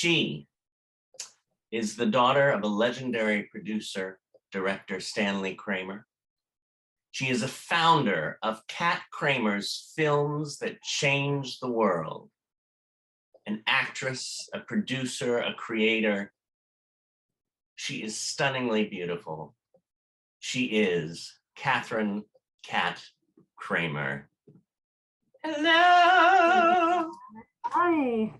She is the daughter of a legendary producer, director, Stanley Kramer. She is a founder of Kat Kramer's Films That Changed the World. An actress, a producer, a creator. She is stunningly beautiful. She is Katharine "Kat" Kramer. Hello. Hi.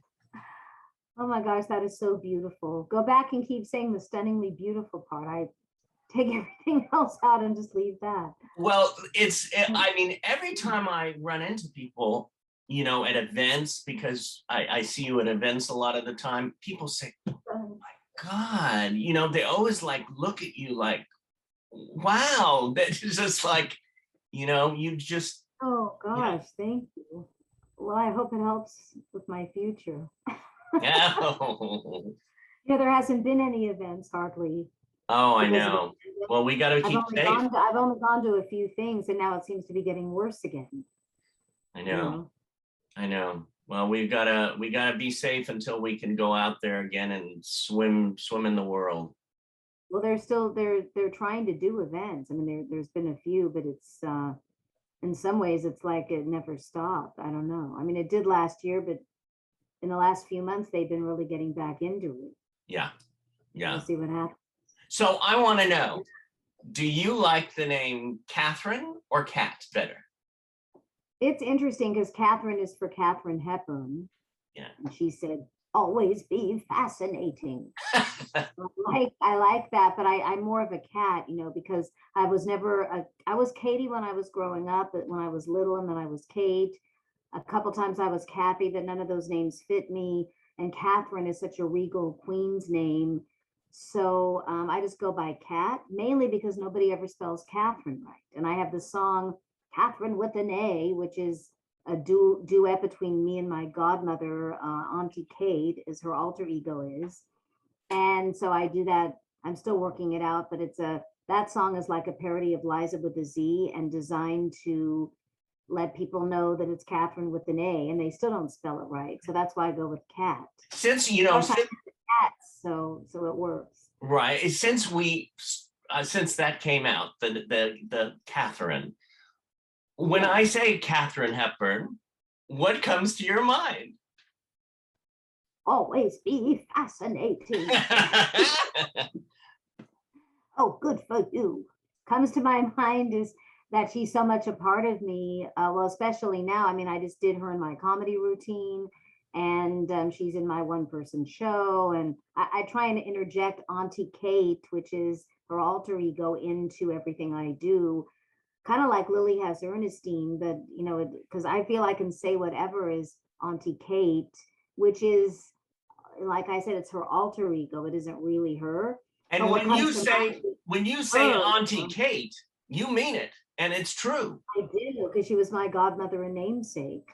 Oh my gosh, that is so beautiful. Go back and keep saying the stunningly beautiful part. I take everything else out and just leave that. Well, I mean, every time I run into people, you know, at events, because I see you at events a lot of the time, people say, oh my God, you know, they always like look at you like, wow, that's just like, you know, you just. Oh gosh, thank you. Well, I hope it helps with my future. Yeah. Yeah, there hasn't been any events hardly. Oh, I know. Well, we got to keep safe. I've only gone to a few things, and now it seems to be getting worse again. I know. I know. Well, we gotta be safe until we can go out there again and swim in the world. Well, they're trying to do events. I mean, there's been a few, but it's in some ways it's like it never stopped. I don't know. I mean, it did last year, but in the last few months they've been really getting back into it. Yeah. We'll see what happens. So I want to know, do you like the name Katharine or Kat better? It's interesting because Katharine is for Katharine Hepburn. Yeah. And she said, always be fascinating. I like that, but I'm more of a cat, you know, because I was Katie when I was growing up, but when I was little, and then I was Kate. A couple times I was Kathy, but none of those names fit me. And Katharine is such a regal queen's name. So I just go by Kat, mainly because nobody ever spells Katharine right. And I have the song Katharine with an A, which is a duet between me and my godmother, Auntie Kate, as her alter ego is. And so I do that. I'm still working it out, but that song is like a parody of Liza with a Z and designed to let people know that it's Katharine with an A, and they still don't spell it right. So that's why I go with Kat. Since, you know, so it works. Right. Since that came out, the Katharine, when I say Katharine Hepburn, what comes to your mind? Always be fascinating. Oh, good for you. Comes to my mind is that she's so much a part of me. Well, especially now. I mean, I just did her in my comedy routine, and she's in my one-person show. And I try and interject Auntie Kate, which is her alter ego, into everything I do. Kind of like Lily has Ernestine, but, you know, because I feel I can say whatever is Auntie Kate, which is, like I said, it's her alter ego. It isn't really her. And when you say Auntie Kate, you mean it, and it's true. I do, because she was my godmother and namesake,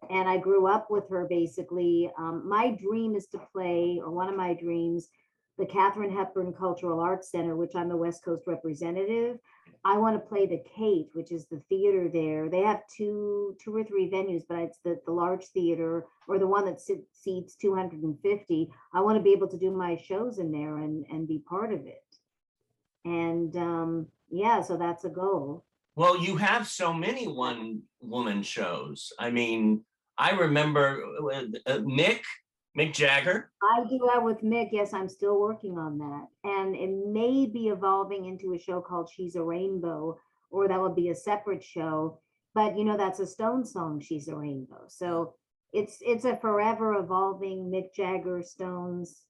and I grew up with her basically. My dream is to play, or one of my dreams, the Katharine Hepburn Cultural Arts Center, which I'm the West Coast representative. I want to play the Kate, which is the theater there. They have two or three venues, but it's the large theater, or the one that seats 250. I want to be able to do my shows in there and be part of it. And yeah, so that's a goal. Well, you have so many one-woman shows. I mean, I remember Mick Jagger. I do that with Mick. Yes, I'm still working on that. And it may be evolving into a show called She's a Rainbow, or that would be a separate show. But, you know, that's a Stone song, She's a Rainbow. So it's a forever evolving Mick Jagger, Stones,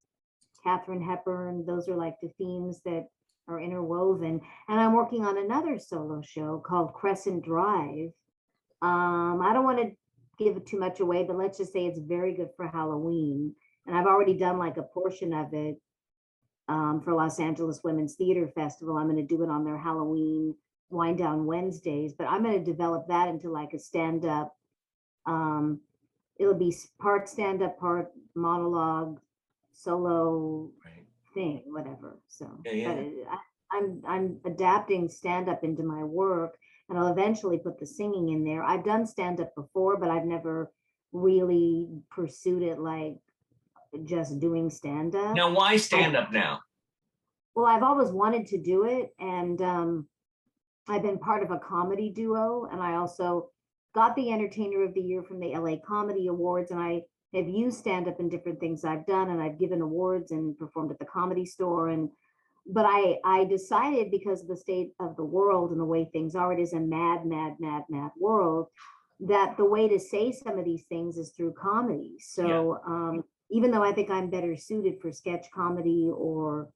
Katharine Hepburn. Those are like the themes that are interwoven. And I'm working on another solo show called Crescent Drive. I don't want to give too much away, but let's just say it's very good for Halloween. And I've already done like a portion of it for Los Angeles Women's Theater Festival. I'm going to do it on their Halloween Wind Down Wednesdays, but I'm going to develop that into like a stand-up. It'll be part stand-up, part monologue, solo thing, whatever. So I'm adapting stand-up into my work, and I'll eventually put the singing in there. I've done stand-up before, but I've never really pursued it like just doing stand-up. Now, why stand up now? Well, I've always wanted to do it, and I've been part of a comedy duo, and I also got the Entertainer of the Year from the LA Comedy Awards, and I have used stand-up in different things I've done, and I've given awards and performed at the Comedy Store, and but I decided, because of the state of the world and the way things are, it is a mad, mad, mad, mad world, that the way to say some of these things is through comedy. So even though I think I'm better suited for sketch comedy or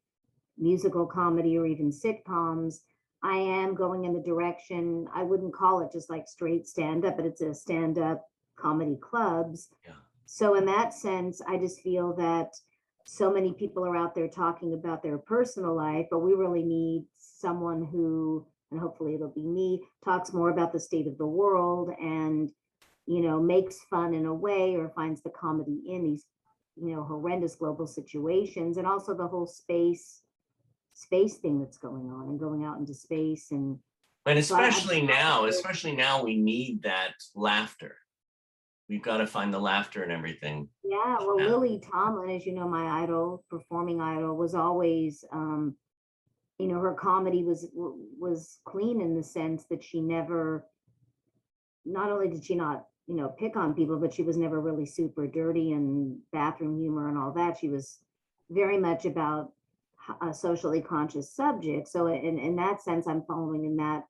musical comedy or even sitcoms, I am going in the direction, I wouldn't call it just like straight stand-up, but it's a stand-up comedy clubs. Yeah. So in that sense, I just feel that so many people are out there talking about their personal life, but we really need someone who, and hopefully it'll be me, talks more about the state of the world and, makes fun in a way, or finds the comedy in these, horrendous global situations, and also the whole space thing that's going on and going out into space. And But so especially now, we need that laughter. We've got to find the laughter and everything. yeah, well, Yeah. Lily Tomlin, as you know, my idol, performing idol, was always, her comedy was clean in the sense that she never, not only did she not, pick on people, but she was never really super dirty and bathroom humor and all that. She was very much about a socially conscious subject. So in that sense, I'm following in that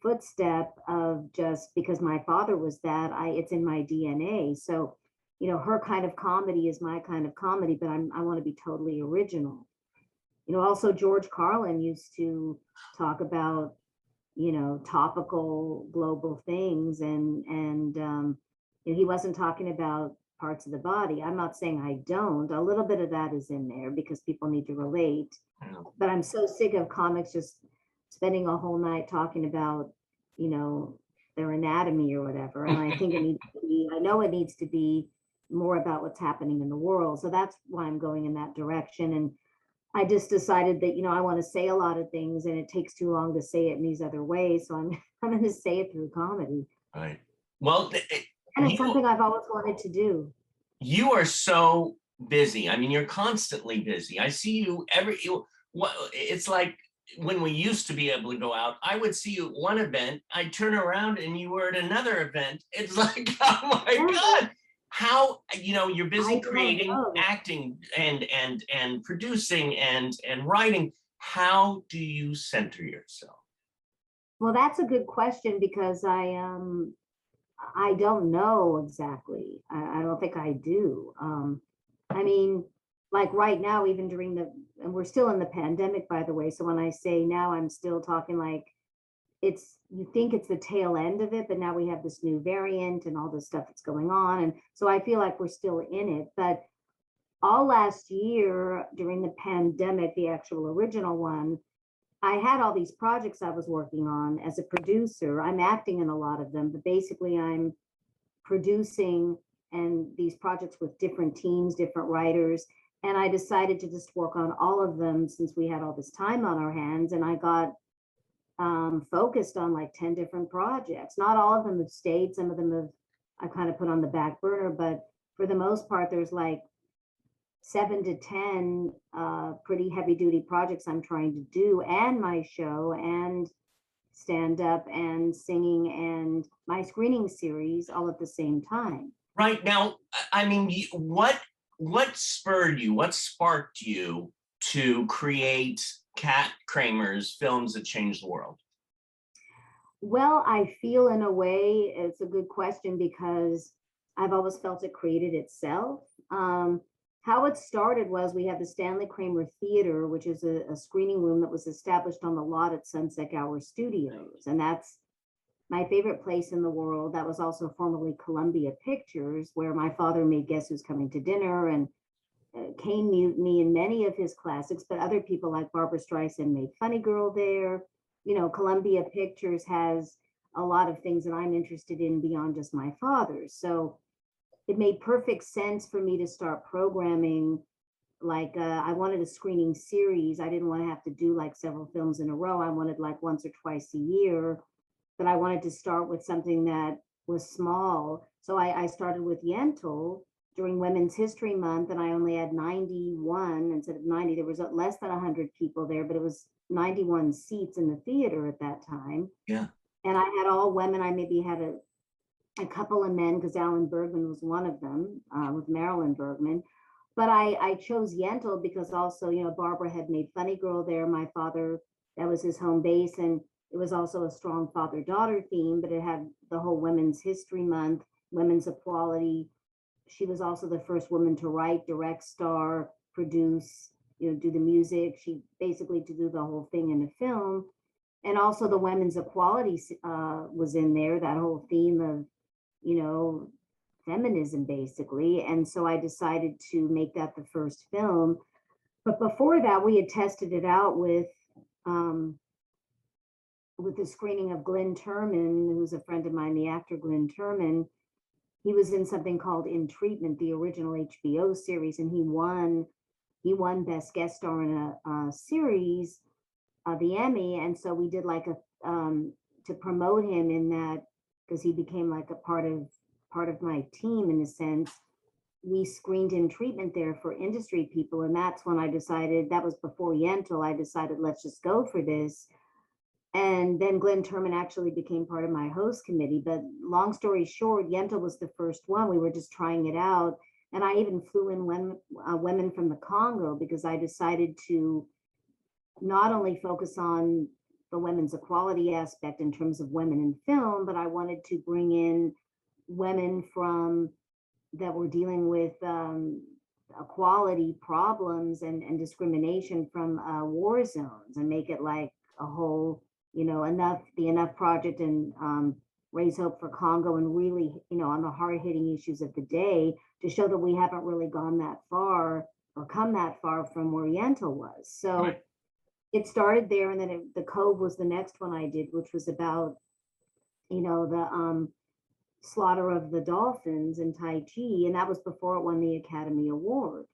footstep of, just because my father was that, it's in my DNA. So, her kind of comedy is my kind of comedy, but I want to be totally original. Also George Carlin used to talk about, topical global things, and he wasn't talking about parts of the body. I'm not saying I don't. A little bit of that is in there because people need to relate. But I'm so sick of comics just spending a whole night talking about, their anatomy or whatever. And I think I know it needs to be more about what's happening in the world. So that's why I'm going in that direction. And I just decided that, I want to say a lot of things, and it takes too long to say it in these other ways. So I'm going to say it through comedy. Right. Well, And it's something I've always wanted to do. You are so busy. I mean, you're constantly busy. I see you it's like when we used to be able to go out, I would see you at one event, I'd turn around and you were at another event. It's like, oh my God, how, you're busy creating, acting, and producing and writing. How do you center yourself? Well, that's a good question, because I don't know exactly. I don't think I do. I mean, like right now, even during and we're still in the pandemic, by the way. So when I say now, I'm still talking like you think it's the tail end of it, but now we have this new variant and all this stuff that's going on. And so I feel like we're still in it. But all last year during the pandemic, the actual original one, I had all these projects I was working on as a producer. I'm acting in a lot of them, but basically I'm producing and these projects with different teams, different writers. And I decided to just work on all of them since we had all this time on our hands. And I got focused on like 10 different projects. Not all of them have stayed. Some of them I kind of put on the back burner, but for the most part, there's like 7 to 10 pretty heavy duty projects I'm trying to do, and my show and stand up and singing and my screening series all at the same time. Right now, I mean, what spurred you, what sparked you to create Kat Kramer's Films That Changed the World? Well, I feel in a way it's a good question, because I've always felt it created itself. How it started was, we have the Stanley Kramer Theater, which is a screening room that was established on the lot at Sunset Gower Studios. And that's my favorite place in the world. That was also formerly Columbia Pictures, where my father made Guess Who's Coming to Dinner and Kane Mutiny and many of his classics, but other people like Barbara Streisand made Funny Girl there. Columbia Pictures has a lot of things that I'm interested in beyond just my father's. So it made perfect sense for me to start programming. Like I wanted a screening series. I didn't want to have to do like several films in a row. I wanted like once or twice a year, but I wanted to start with something that was small. So I started with Yentl, during Women's History Month, and I only had 91 instead of 90. There was less than 100 people there, but it was 91 seats in the theater at that time. Yeah. And I had all women. I maybe had a couple of men because Alan Bergman was one of them, with Marilyn Bergman. But I chose Yentl because also, Barbara had made Funny Girl there. My father, that was his home base. And it was also a strong father-daughter theme, but it had the whole Women's History Month, women's equality. She was also the first woman to write, direct, star, produce, do the music. She basically to do the whole thing in a film. And also the women's equality was in there, that whole theme of, feminism basically. And so I decided to make that the first film. But before that, we had tested it out with the screening of Glyn Turman, who's a friend of mine, the actor Glyn Turman. He was in something called In Treatment, the original HBO series, and he won Best Guest Star in a series, the Emmy. And so we did like to promote him in that, because he became like a part of my team in a sense. We screened In Treatment there for industry people, and that's when I decided, that was before Yentl, I decided let's just go for this. And then Glyn Turman actually became part of my host committee. But long story short, Yentl was the first one. We were just trying it out. And I even flew in women from the Congo because I decided to not only focus on the women's equality aspect in terms of women in film, but I wanted to bring in women that were dealing with equality problems and discrimination from war zones, and make it like a whole, Enough Project, and Raise Hope for Congo, and really, on the hard-hitting issues of the day, to show that we haven't really gone that far or come that far from where Yentl was. So Right. It started there, and then the Cove was the next one I did, which was about, the slaughter of the dolphins in Tahiti, and that was before it won the Academy Award.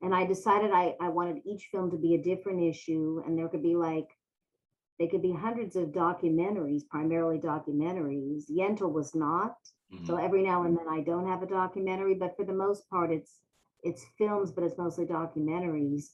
And I decided I wanted each film to be a different issue, and they could be hundreds of documentaries, primarily documentaries. Yentl was not. So every now and then I don't have a documentary, but for the most part it's films, but it's mostly documentaries.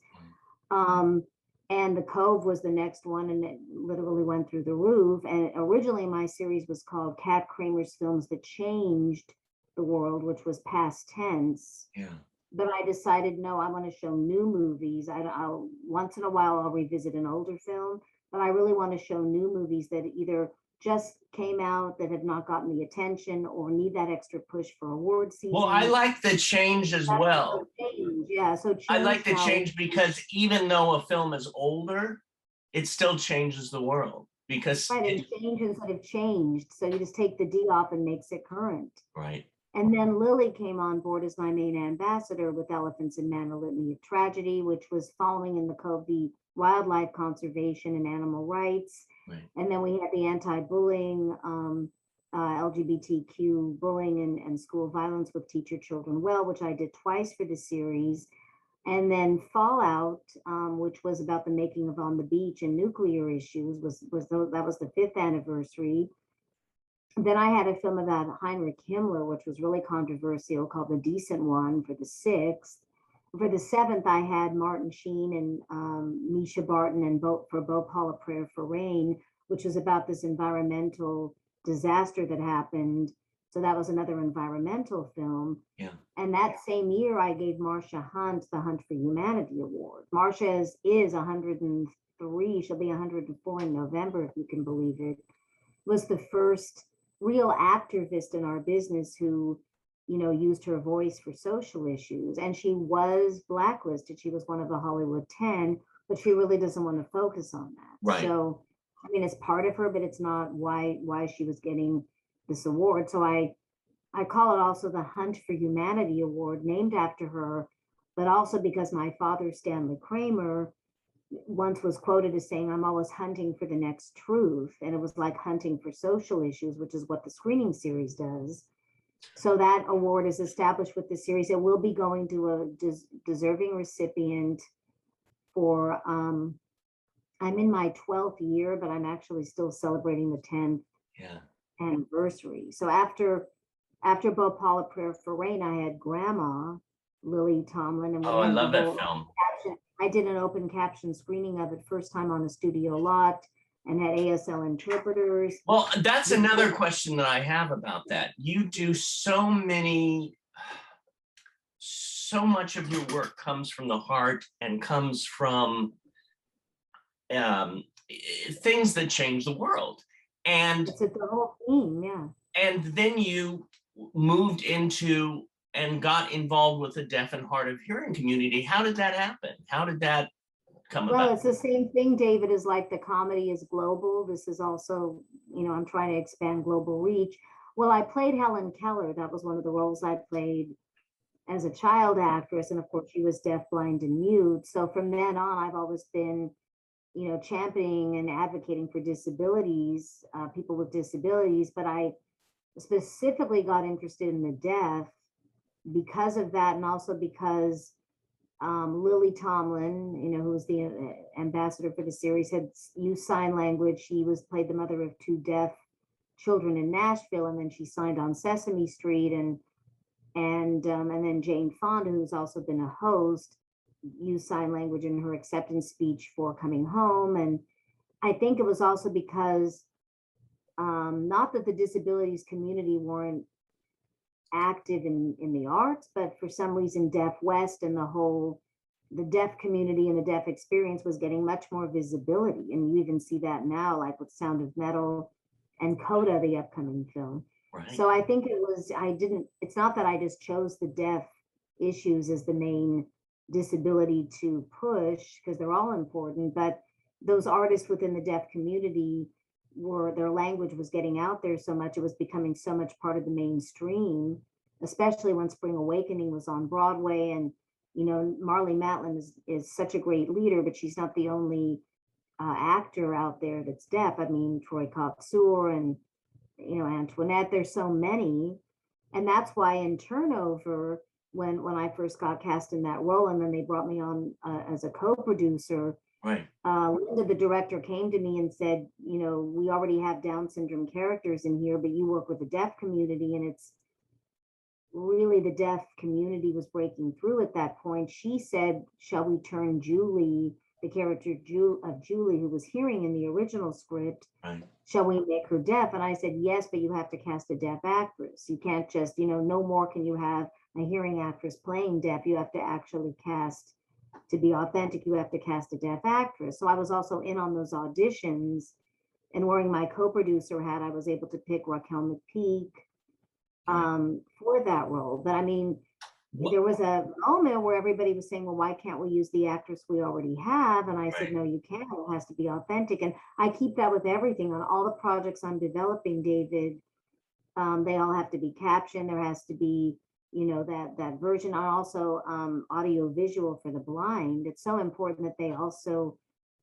And the Cove was the next one, and it literally went through the roof. And originally my series was called Kat Kramer's Films That Changed the World, which was past tense. Yeah. But I decided, no, I want to show new movies. I'll once in a while I'll revisit an older film, but I really want to show new movies that either just came out that have not gotten the attention or need that extra push for award season. Well, I like the change as well. Change. Yeah, so change. I like the change because even though a film is older, it still changes the world because right, and change instead of changed. So you just take the D off and makes it current. Right. And then Lily came on board as my main ambassador with Elephants and Men, A Litany of Tragedy, which was following in the Cove the wildlife conservation and animal rights. Right. And then we had the anti-bullying, LGBTQ bullying and school violence with Teach Your Children Well, which I did twice for the series. And then Fallout, which was about the making of On the Beach and nuclear issues, that was the 5th anniversary. Then I had a film about Heinrich Himmler, which was really controversial, called The Decent One, for the 6th. For the 7th, I had Martin Sheen and Misha Barton and for Bhopal, A Prayer for Rain, which was about this environmental disaster that happened. So that was another environmental film. Yeah. And that same year, I gave Marcia Hunt the Hunt for Humanity Award. Marcia is 103. She'll be 104 in November, if you can believe it. Was the first real activist in our business who, used her voice for social issues. And she was blacklisted. She was one of the Hollywood 10, but she really doesn't want to focus on that. Right. So, it's part of her, but it's not why she was getting this award. So I call it also the Hunt for Humanity Award, named after her, but also because my father, Stanley Kramer, once was quoted as saying, "I'm always hunting for the next truth." And it was like hunting for social issues, which is what the screening series does. So that award is established with the series. It will be going to a deserving recipient for, I'm in my 12th year, but I'm actually still celebrating the 10th Yeah. anniversary. So after after Bhopal, A Prayer for Rain, I had Grandma, Lily Tomlin, and Oh, we I had the love that whole film. caption. I did an open caption screening of it first time on a studio lot and had ASL interpreters. Well, that's another question that I have about that. You do so much of your work comes from the heart and comes from um, things that change the world. And It's the whole theme, yeah. and then you moved into and got involved with the deaf and hard of hearing community. How did that happen? How did that come Well, about? it's the same thing, David, is like the comedy is global. This is also, I'm trying to expand global reach. Well, I played Helen Keller. That was one of the roles I played as a child actress. And of course, she was deaf, blind, and mute. So from then on, I've always been, championing and advocating for disabilities, people with disabilities. But I specifically got interested in the deaf because of that, and also because Lily Tomlin, who's the ambassador for the series, had used sign language. She was played the mother of two deaf children in Nashville, and then she signed on Sesame Street, and then Jane Fonda, who's also been a host, used sign language in her acceptance speech for Coming Home. And I think it was also because not that the disabilities community weren't active in the arts, but for some reason, Deaf West and the deaf community and the deaf experience was getting much more visibility. And you even see that now, like with Sound of Metal and Coda, the upcoming film. Right. So I think it's not that I just chose the deaf issues as the main disability to push, because they're all important, but those artists within the deaf community their language was getting out there so much, it was becoming so much part of the mainstream, especially when Spring Awakening was on Broadway. And Marlee Matlin is such a great leader, but she's not the only actor out there that's deaf. I mean, Troy Kotsur and Antoinette, there's so many. And that's why in Turnover, when I first got cast in that role, and then they brought me on as a co-producer, Right. Linda, the director, came to me and said, we already have Down syndrome characters in here, but you work with the deaf community, and it's really the deaf community was breaking through at that point. She said, shall we turn Julie, the character of Julie, who was hearing in the original script, Right. shall we make her deaf? And I said, yes, but you have to cast a deaf actress. You can't just, no more can you have a hearing actress playing deaf. You have to actually cast, to be authentic, you have to cast a deaf actress. So I was also in on those auditions, and wearing my co-producer hat, I was able to pick Raquel McPeak for that role. But I mean, there was a moment where everybody was saying, well, why can't we use the actress we already have? And I said, no, you can't. It has to be authentic. And I keep that with everything on all the projects I'm developing, David. They all have to be captioned. There has to be, that version. And also audio visual for the blind. It's so important that they also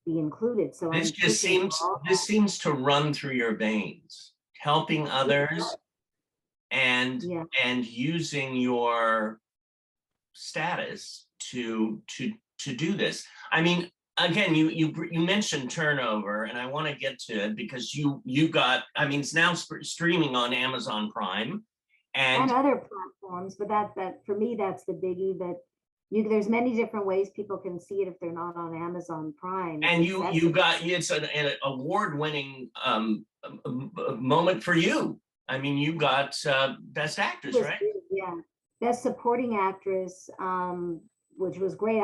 be included. So this seems to run through your veins, helping others and using your status to do this. I mean, again, you mentioned Turnover, and I want to get to it because you got, I mean, it's now streaming on Amazon Prime and other platforms, but that for me, that's the biggie. That there's many different ways people can see it if they're not on Amazon Prime. And you got, it's an award-winning moment for you. I mean, you got Best Actress, right? Yeah, Best Supporting Actress, which was great.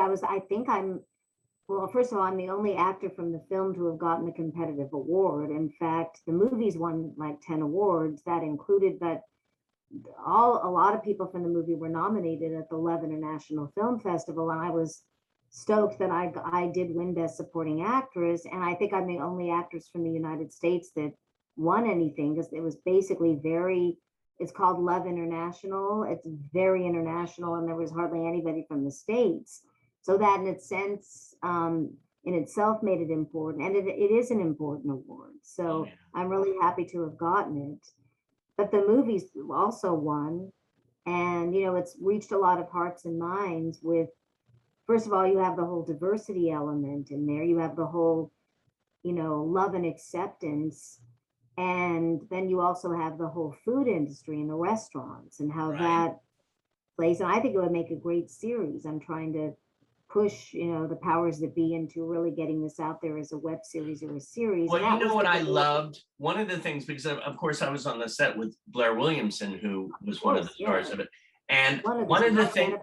Well, first of all, I'm the only actor from the film to have gotten a competitive award. In fact, the movies won like 10 awards, that included, but a lot of people from the movie were nominated at the Love International Film Festival, and I was stoked that I did win Best Supporting Actress. And I think I'm the only actress from the United States that won anything, because it was basically it's called Love International. It's very international, and there was hardly anybody from the States. So that in its sense, in itself made it important, and it is an important award. So I'm really happy to have gotten it. But the movies also won, and it's reached a lot of hearts and minds with, first of all, you have the whole diversity element in there. You have the whole, love and acceptance. And then you also have the whole food industry and the restaurants and how Right. that plays. And I think it would make a great series. I'm trying to push, the powers that be into really getting this out there as a web series or a series. Well, And you that know was what the I goal. loved? One of the things, because of course I was on the set with Blair Williamson, who was one of the stars yeah. of it. And One of one of the the things,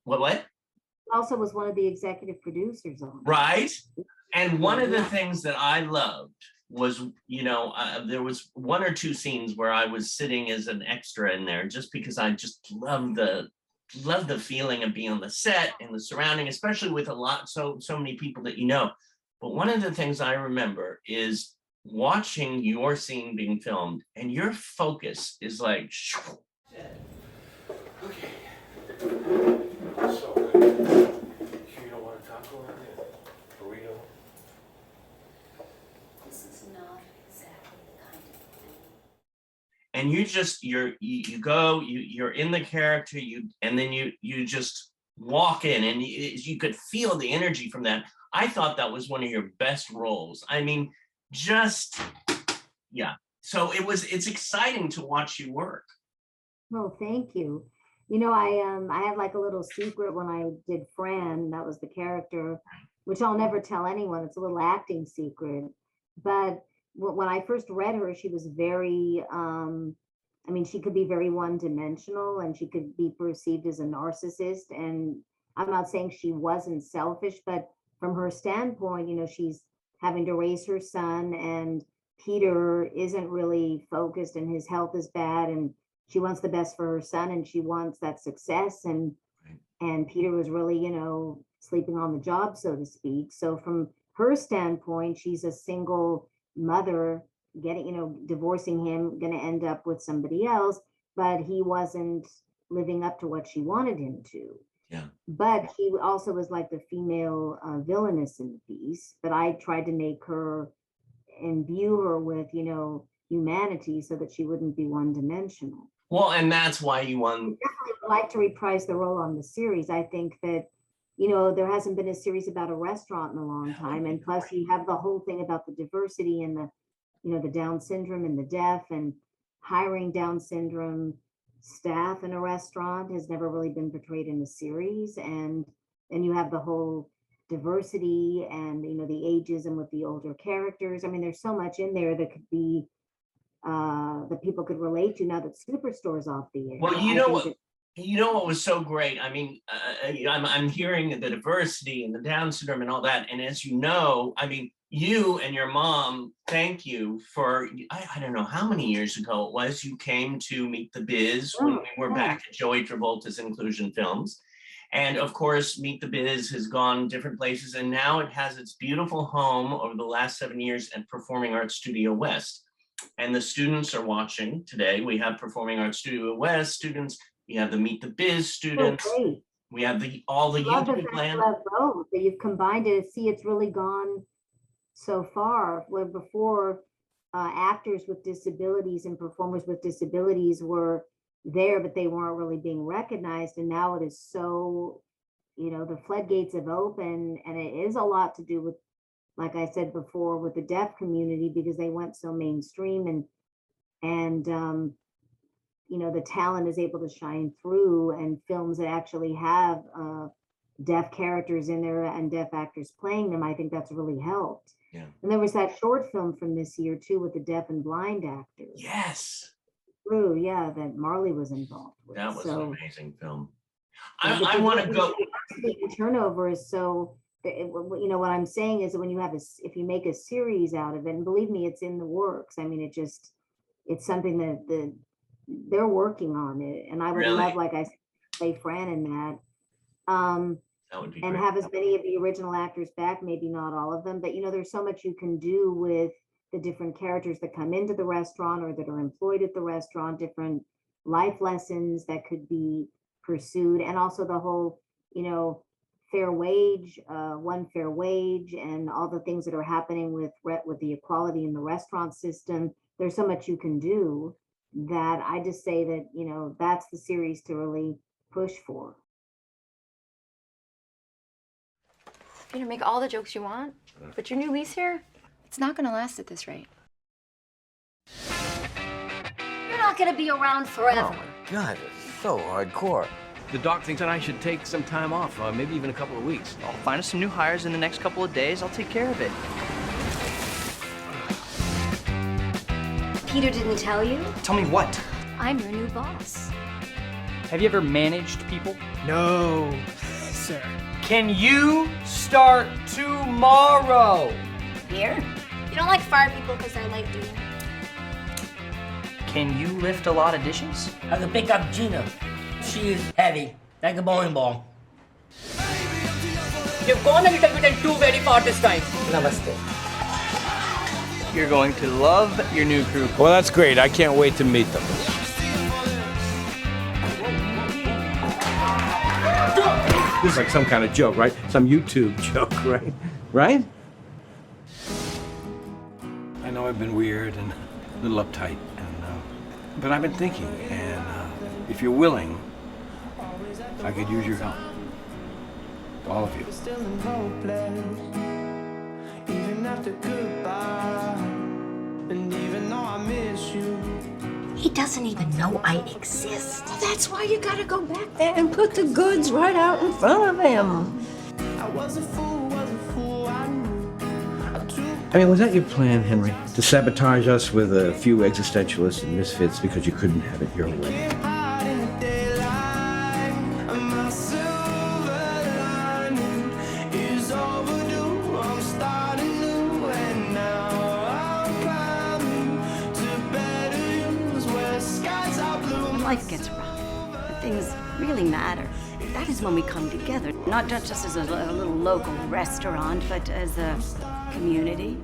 what? also was one of the executive producers on it. Right. And one of the Yeah. things that I loved was, there was one or two scenes where I was sitting as an extra in there, just because I just love the feeling of being on the set and the surrounding, especially with so many people that you know. But one of the things I remember is watching your scene being filmed, and your focus is like, okay. So, you don't want to talk over it? Burrito? This is not exactly the kind of thing. and you're in the character, and then you just walk in, and you could feel the energy from that. I thought that was one of your best roles. I mean, yeah. So it's exciting to watch you work. Oh, thank you. I have like a little secret when I did Fran, that was the character, which I'll never tell anyone. It's a little acting secret. But when I first read her, she was very, she could be very one-dimensional, and she could be perceived as a narcissist. And I'm not saying she wasn't selfish, but from her standpoint, she's having to raise her son, and Peter isn't really focused, and his health is bad, and she wants the best for her son, and she wants that success. And Peter was really, sleeping on the job, so to speak. So from her standpoint, she's a single mother getting, divorcing him, going to end up with somebody else, but he wasn't living up to what she wanted him to. Yeah. But he also was like the female villainess in the piece. But I tried to make her, imbue her with, humanity, so that she wouldn't be one-dimensional. Well, and that's why you won. I'd like to reprise the role on the series. I think that, there hasn't been a series about a restaurant in a long time. And plus you have the whole thing about the diversity and the Down syndrome and the deaf, and hiring Down syndrome staff in a restaurant has never really been portrayed in the series. And then you have the whole diversity and, the ageism with the older characters. I mean, there's so much in there that could be that people could relate to now that Superstore's off the air. Well, you know what was so great? I mean, I'm hearing the diversity and the Down syndrome and all that. And as you know, I mean, you and your mom, thank you for, I don't know how many years ago it was, you came to Meet the Biz when we were back at Joey Travolta's Inclusion Films. And of course, Meet the Biz has gone different places, and now it has its beautiful home over the last 7 years at Performing Arts Studio West. And the students are watching today. We have Performing Arts Studio West students. We have the Meet the Biz students. Great. We have all the YouTube land. Both, that you've combined it. See, it's really gone so far, where before actors with disabilities and performers with disabilities were there, but they weren't really being recognized. And now it is so, the floodgates have opened, and it is a lot to do with, like I said before, with the deaf community, because they went so mainstream, and the talent is able to shine through, and films that actually have deaf characters in there and deaf actors playing them. I think that's really helped. Yeah. And there was that short film from this year too, with the deaf and blind actors. Yes. True, yeah, that Marley was involved with. That was an amazing film. I I want to go. The turnover is so. What I'm saying is that when you have if you make a series out of it, and believe me, it's in the works. I mean, it's something that they're working on it, and I would Really? love, like I said, play Fran in that. That would be and great. have as many of the original actors back, maybe not all of them, but there's so much you can do with the different characters that come into the restaurant or that are employed at the restaurant, different life lessons that could be pursued, and also the whole, fair wage, one fair wage, and all the things that are happening with the equality in the restaurant system. There's so much you can do, that I just say that, that's the series to really push for. Make all the jokes you want, but your new lease here, it's not gonna last at this rate. not gonna be around forever. Oh my God, it's so hardcore. The doc thinks that I should take some time off, maybe even a couple of weeks. I'll find us some new hires in the next couple of days. I'll take care of it. Peter didn't tell you? Tell me what? I'm your new boss. Have you ever managed people? No, sir. Can you start tomorrow? Here? You don't like fire people because they're late, do you? Can you lift a lot of dishes? I can pick up Gina. She is heavy, like a bowling ball. You've gone a little bit and too very far this time. Namaste. You're going to love your new crew. Well, that's great. I can't wait to meet them. This is like some kind of joke, right? Some YouTube joke, right? Right? I know I've been weird and a little uptight, but I've been thinking, and if you're willing, I could use your help. All of you. Even after goodbye, and even though I miss you. He doesn't even know I exist. That's why you gotta go back there and put the goods right out in front of him. I was a fool, I knew. I mean, was that your plan, Henry? To sabotage us with a few existentialists and misfits because you couldn't have it your way? Hide in the daylight, and my silver lining is overdue. I'm starting new, and now I'm climbing to better use where skies are blue. When life gets rough and things really matter, that is when we come together. Not just as a little local restaurant, but as a community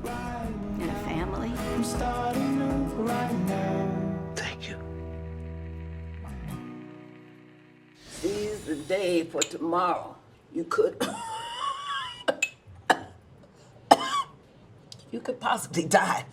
and a family. I'm starting new right now. Thank you. Seize the day for tomorrow. You could... you could possibly die.